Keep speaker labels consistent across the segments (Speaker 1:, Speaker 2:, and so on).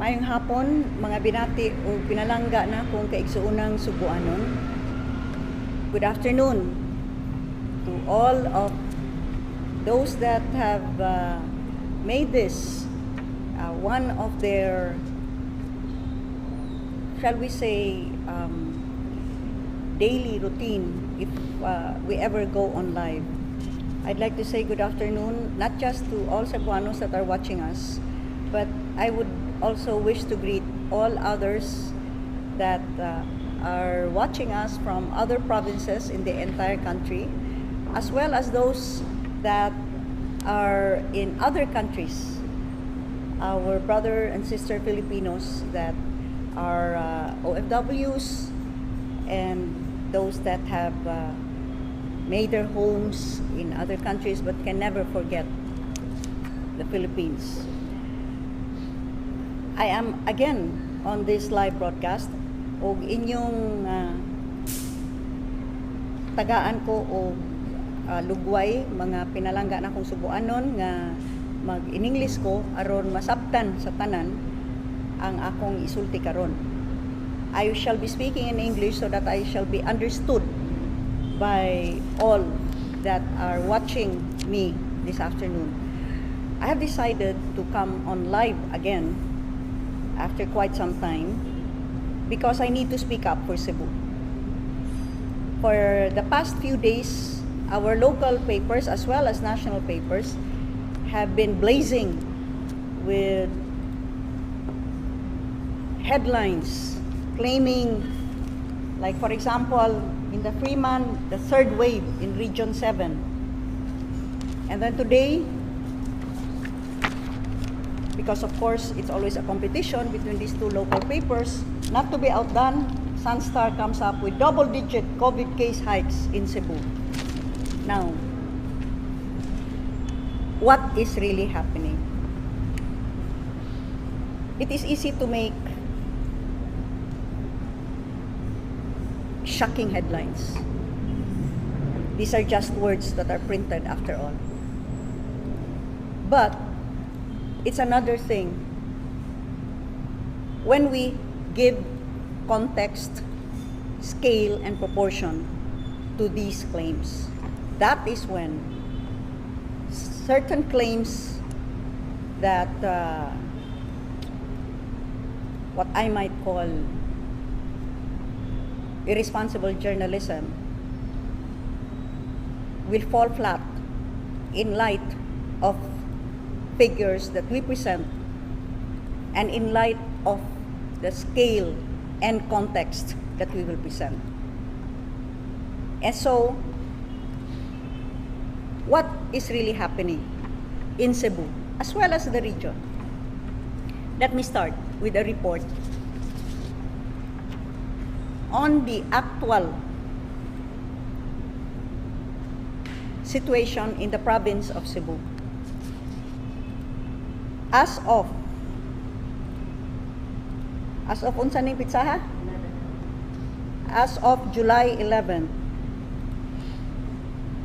Speaker 1: Maayong hapon, mga binati o pinalangga na kung kaigsuunang Subuanon. Good afternoon to all of those that have made this one of their, shall we say, daily routine if we ever go on live. I'd like to say good afternoon, not just to all Cebuanos that are watching us, but I would also wish to greet all others that are watching us from other provinces in the entire country, as well as those that are in other countries, our brother and sister Filipinos that are OFWs and those that have made their homes in other countries but can never forget the Philippines. I am again on this live broadcast o inyong tagaan ko o lugway mga pinalangga na kong Subuanon nga mag-in-English ko aron masabtan sa tanan ang akong isulti karon. I shall be speaking in English so that I shall be understood by all that are watching me this afternoon. I have decided to come on live again after quite some time because I need to speak up for Cebu. For the past few days, our local papers as well as national papers have been blazing with headlines claiming, like for example, in the Freeman, the third wave in Region 7. And then today, because of course it's always a competition between these two local papers, not to be outdone, Sunstar comes up with double-digit COVID case hikes in Cebu. Now, what is really happening? It is easy to make shocking headlines. These are just words that are printed after all. But it's another thing when we give context, scale, and proportion to these claims. That is when certain claims that what I might call irresponsible journalism will fall flat in light of figures that we present and in light of the scale and context that we will present. And so, what is really happening in Cebu as well as the region? Let me start with a report on the actual situation in the province of Cebu. As of unsa ning pitsaha? As of July 11,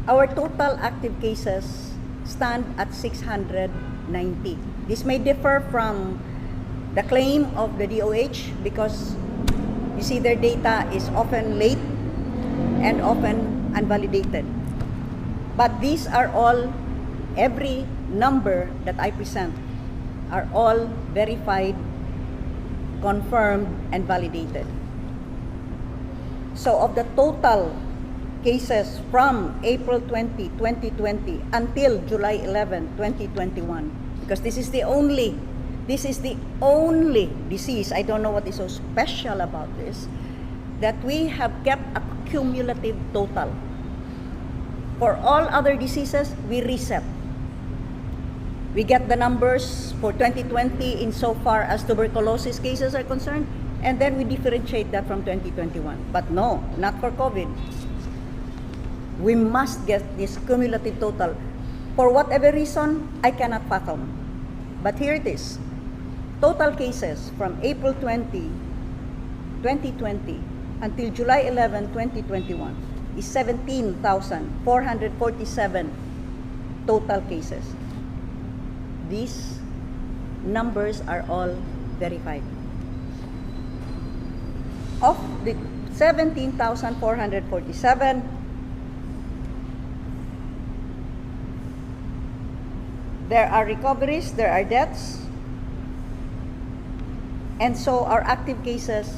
Speaker 1: our total active cases stand at 690. This may differ from the claim of the DOH because you see their data is often late and often unvalidated. But these are all, every number that I present are all verified, confirmed, and validated. So of the total cases from April 20, 2020 until July 11, 2021, because this is the only disease, I don't know what is so special about this, that we have kept a cumulative total. For all other diseases, we reset. We get the numbers for 2020 insofar as tuberculosis cases are concerned, and then we differentiate that from 2021. But no, not for COVID. We must get this cumulative total. For whatever reason, I cannot fathom. But here it is. Total cases from April 20, 2020 until July 11, 2021 is 17,447 total cases. These numbers are all verified. Of the 17,447, there are recoveries, there are deaths, and so our active cases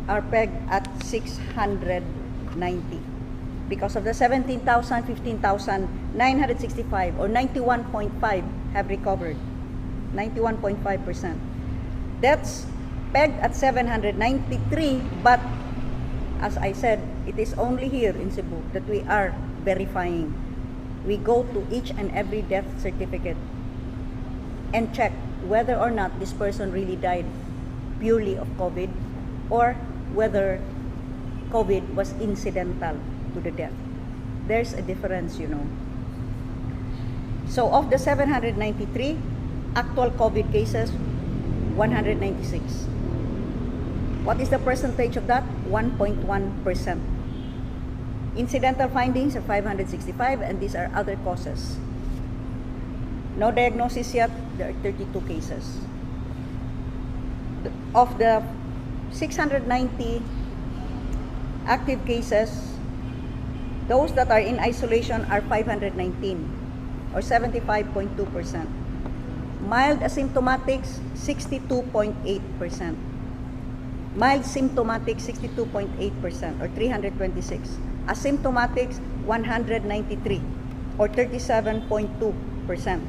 Speaker 1: are pegged at 690. Because of the 17,000, 15,965 or 91.5 have recovered. 91.5%. Deaths pegged at 793, but as I said, it is only here in Cebu that we are verifying. We go to each and every death certificate and check whether or not this person really died purely of COVID or whether COVID was incidental to the death. There's a difference, you know. So of the 793 actual COVID cases, 196. What is the percentage of that? 1.1%. Incidental findings are 565, and these are other causes. No diagnosis yet, there are 32 cases. Of the 690 active cases, those that are in isolation are 519, or 75.2%. Mild asymptomatics, 62.8%. Mild symptomatics, 62.8%, or 326. Asymptomatics, 193, or 37.2%.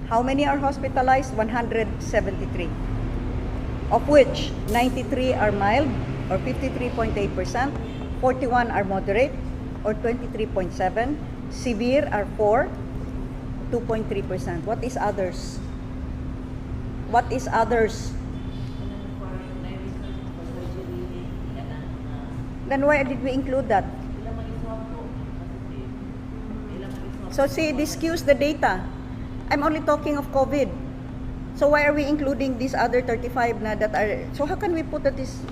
Speaker 1: How many are hospitalized? 173. Of which 93 are mild, or 53.8%, 41 are moderate, or 23.7%, severe are 4, 2.3%. What is others? What is others? Then why did we include that? So see, this skews the data. I'm only talking of COVID. So why are we including these other 35 na that are, so how can we put that this,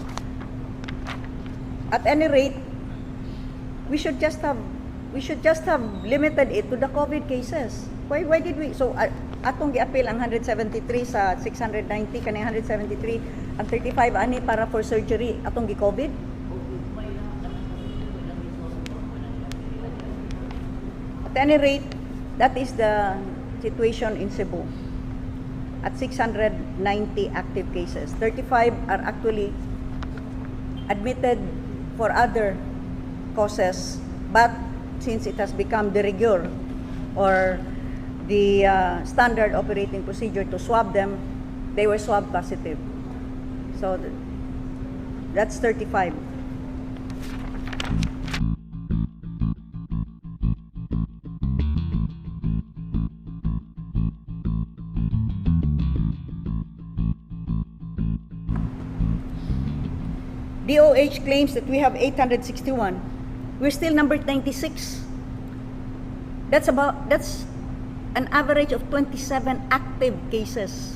Speaker 1: at any rate, we should just have limited it to the COVID cases. Why did we, so atong gi-appeal ang 173 sa 690, kanang 173, ang 35 ani para for surgery, atong gi-COVID? At any rate, that is the situation in Cebu. At 690 active cases, 35 are actually admitted for other causes, but since it has become the regular or the standard operating procedure to swab them, they were swab positive. So that's 35. DOH claims that we have 861. We're still number 96. That's an average of 27 active cases.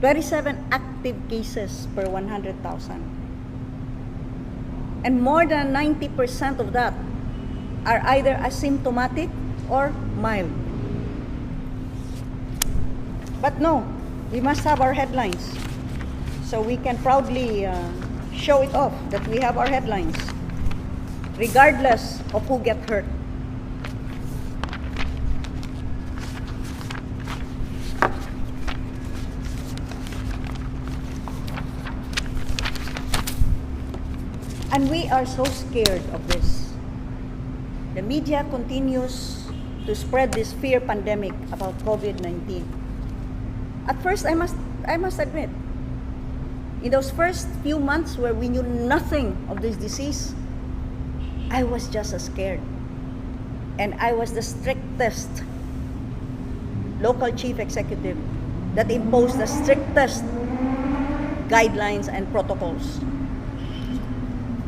Speaker 1: 27 active cases per 100,000. And more than 90% of that are either asymptomatic or mild. But no, we must have our headlines. So we can proudly show it off that we have our headlines, regardless of who get hurt. And we are so scared of this. The media continues to spread this fear pandemic about COVID-19. At first, I must admit, in those first few months where we knew nothing of this disease, I was just as scared. And I was the strictest local chief executive that imposed the strictest guidelines and protocols.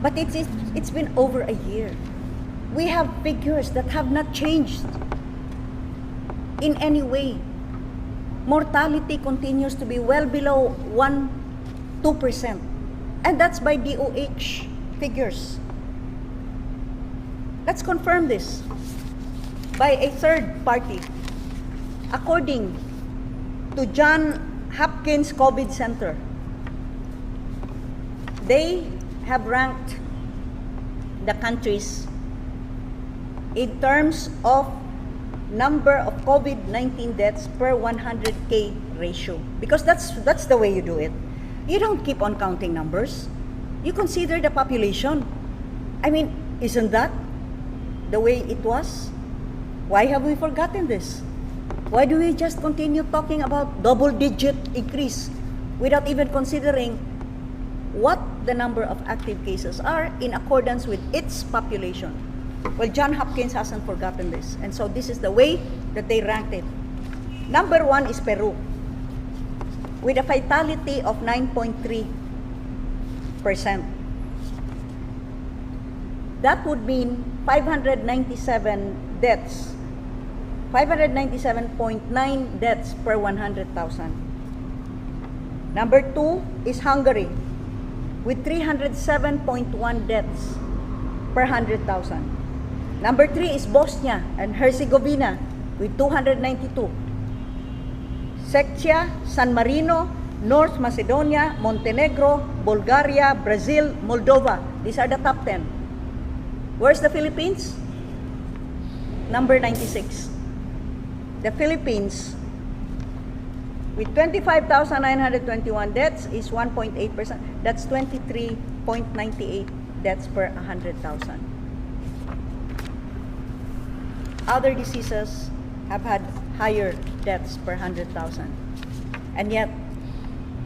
Speaker 1: But it's been over a year. We have figures that have not changed in any way. Mortality continues to be well below 2%. And that's by DOH figures. Let's confirm this by a third party. According to John Hopkins COVID Center, they have ranked the countries in terms of number of COVID-19 deaths per 100K ratio. Because that's the way you do it. You don't keep on counting numbers. You consider the population. I mean, isn't that the way it was? Why have we forgotten this? Why do we just continue talking about double-digit increase without even considering what the number of active cases are in accordance with its population? Well, Johns Hopkins hasn't forgotten this, and so this is the way that they ranked it. Number 1 is Peru, with a fatality of 9.3%. That would mean 597 deaths, 597.9 deaths per 100,000. Number 2 is Hungary, with 307.1 deaths per 100,000. Number 3 is Bosnia and Herzegovina with 292. Czechia, San Marino, North Macedonia, Montenegro, Bulgaria, Brazil, Moldova. These are the top 10. Where's the Philippines? Number 96. The Philippines, with 25,921 deaths, is 1.8%. That's 23.98 deaths per 100,000. Other diseases have had higher deaths per 100,000. And yet,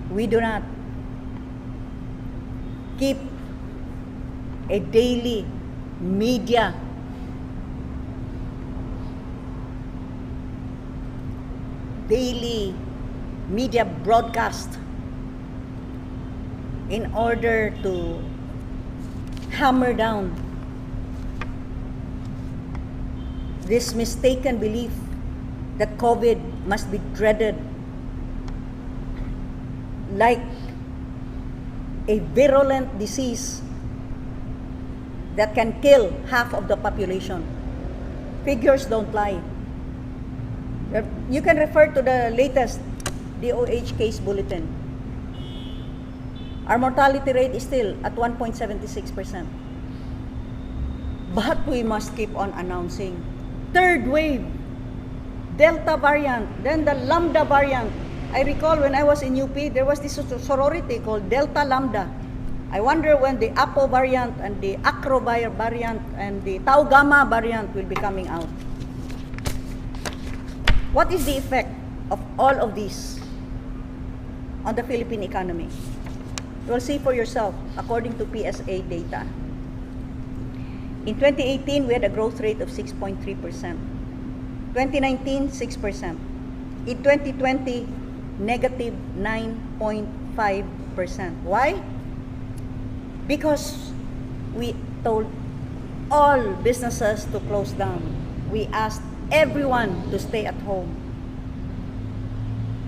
Speaker 1: we do not keep a daily media broadcast in order to hammer down this mistaken belief that COVID must be dreaded like a virulent disease that can kill half of the population. Figures don't lie. You can refer to the latest DOH case bulletin. Our mortality rate is still at 1.76%. But we must keep on announcing third wave, Delta variant, then the Lambda variant. I recall when I was in UP, there was this sorority called Delta Lambda. I wonder when the Apo variant and the Acro variant and the Tau Gamma variant will be coming out. What is the effect of all of these on the Philippine economy? You'll see for yourself according to PSA data. In 2018, we had a growth rate of 6.3%. 2019, 6%. In 2020, negative 9.5%. Why? Because we told all businesses to close down. We asked everyone to stay at home.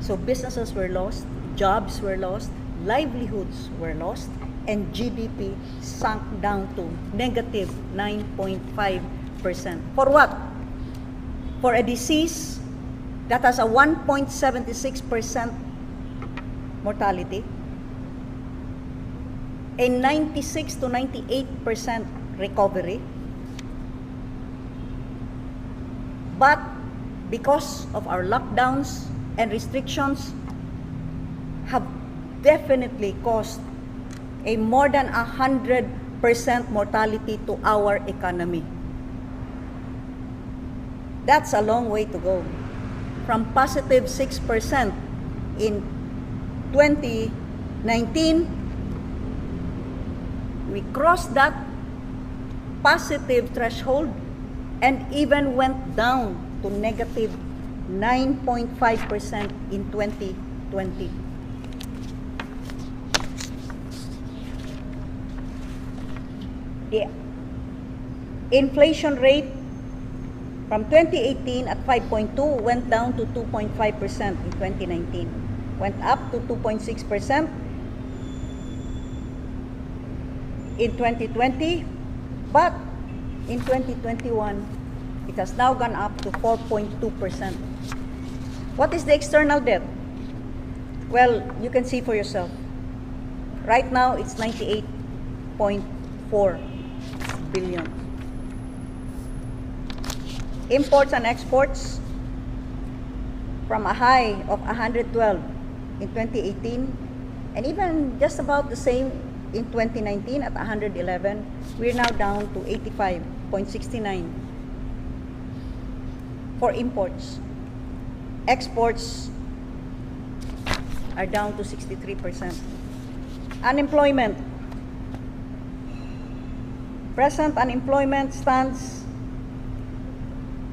Speaker 1: So businesses were lost, jobs were lost, livelihoods were lost, and GDP sunk down to negative 9.5%. For what? For a disease that has a 1.76% mortality, a 96 to 98% recovery, but because of our lockdowns and restrictions have definitely caused a more than 100% mortality to our economy. That's a long way to go. From positive 6% in 2019, we crossed that positive threshold and even went down to negative 9.5% in 2020. The inflation rate from 2018 at 5.2 went down to 2.5% in 2019. Went up to 2.6% in 2020, but in 2021, it has now gone up to 4.2%. What is the external debt? Well, you can see for yourself. Right now, it's 98.4 billion. Imports and exports from a high of 112 in 2018 and even just about the same in 2019 at 111, we're now down to 85.69 for imports. Exports are down to 63%. Unemployment. Present unemployment stands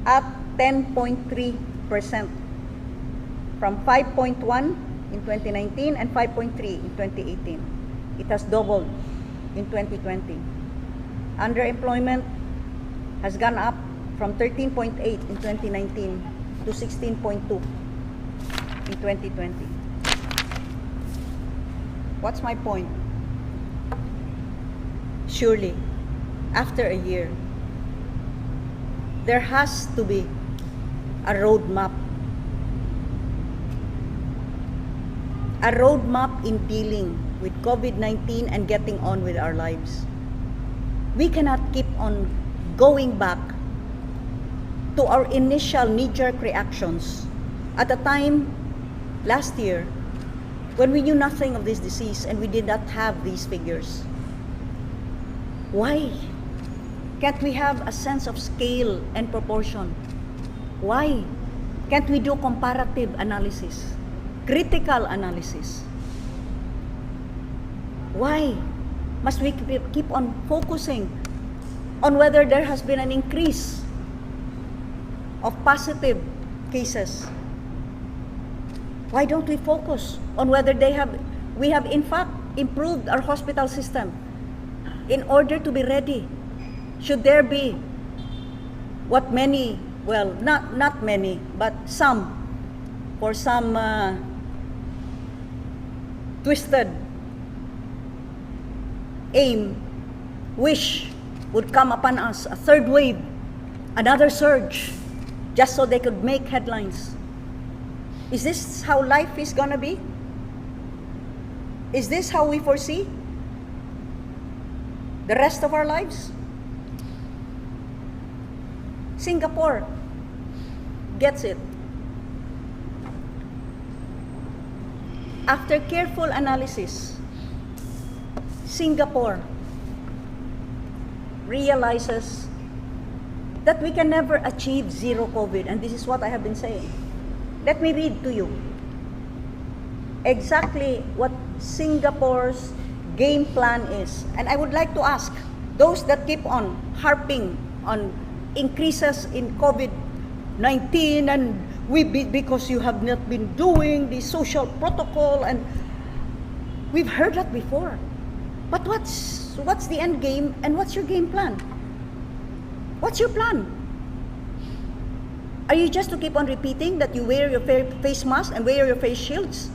Speaker 1: at 10.3% from 5.1 in 2019 and 5.3 in 2018. It has doubled in 2020. Underemployment has gone up from 13.8 in 2019 to 16.2 in 2020. What's my point? Surely, after a year, there has to be a roadmap. A roadmap in dealing with COVID-19 and getting on with our lives. We cannot keep on going back to our initial knee-jerk reactions at a time last year when we knew nothing of this disease and we did not have these figures. Why can't we have a sense of scale and proportion? Why can't we do comparative analysis, critical analysis? Why must we keep on focusing on whether there has been an increase of positive cases? Why don't we focus on whether we have in fact improved our hospital system in order to be ready? Should there be what many, well, not many, but some, for some twisted aim, wish would come upon us, a third wave, another surge, just so they could make headlines. Is this how life is gonna be? Is this how we foresee the rest of our lives? Singapore gets it. After careful analysis, Singapore realizes that we can never achieve zero COVID, and this is what I have been saying. Let me read to you exactly what Singapore's game plan is. And I would like to ask those that keep on harping on increases in COVID-19 and because you have not been doing the social protocol, and we've heard that before. But what's the end game and what's your game plan? What's your plan? Are you just to keep on repeating that you wear your face mask and wear your face shields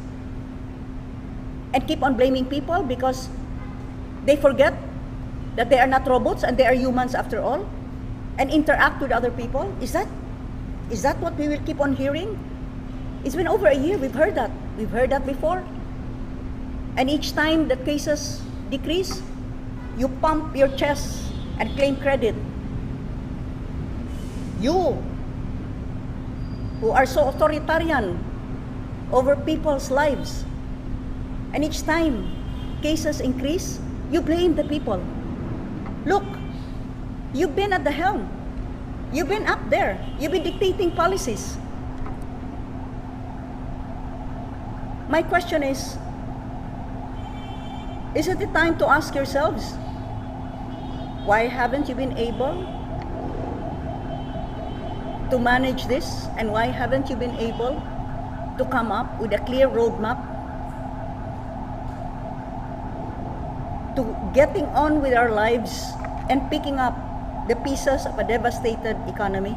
Speaker 1: and keep on blaming people because they forget that they are not robots and they are humans after all, and interact with other people? Is that what we will keep on hearing? It's been over a year. We've heard that. We've heard that before. And each time that cases decrease, you pump your chest and claim credit. You who are so authoritarian over people's lives. And each time cases increase, you blame the people. Look, you've been at the helm. You've been up there. You've been dictating policies. My question is it the time to ask yourselves, why haven't you been able to manage this, and why haven't you been able to come up with a clear roadmap to getting on with our lives and picking up the pieces of a devastated economy?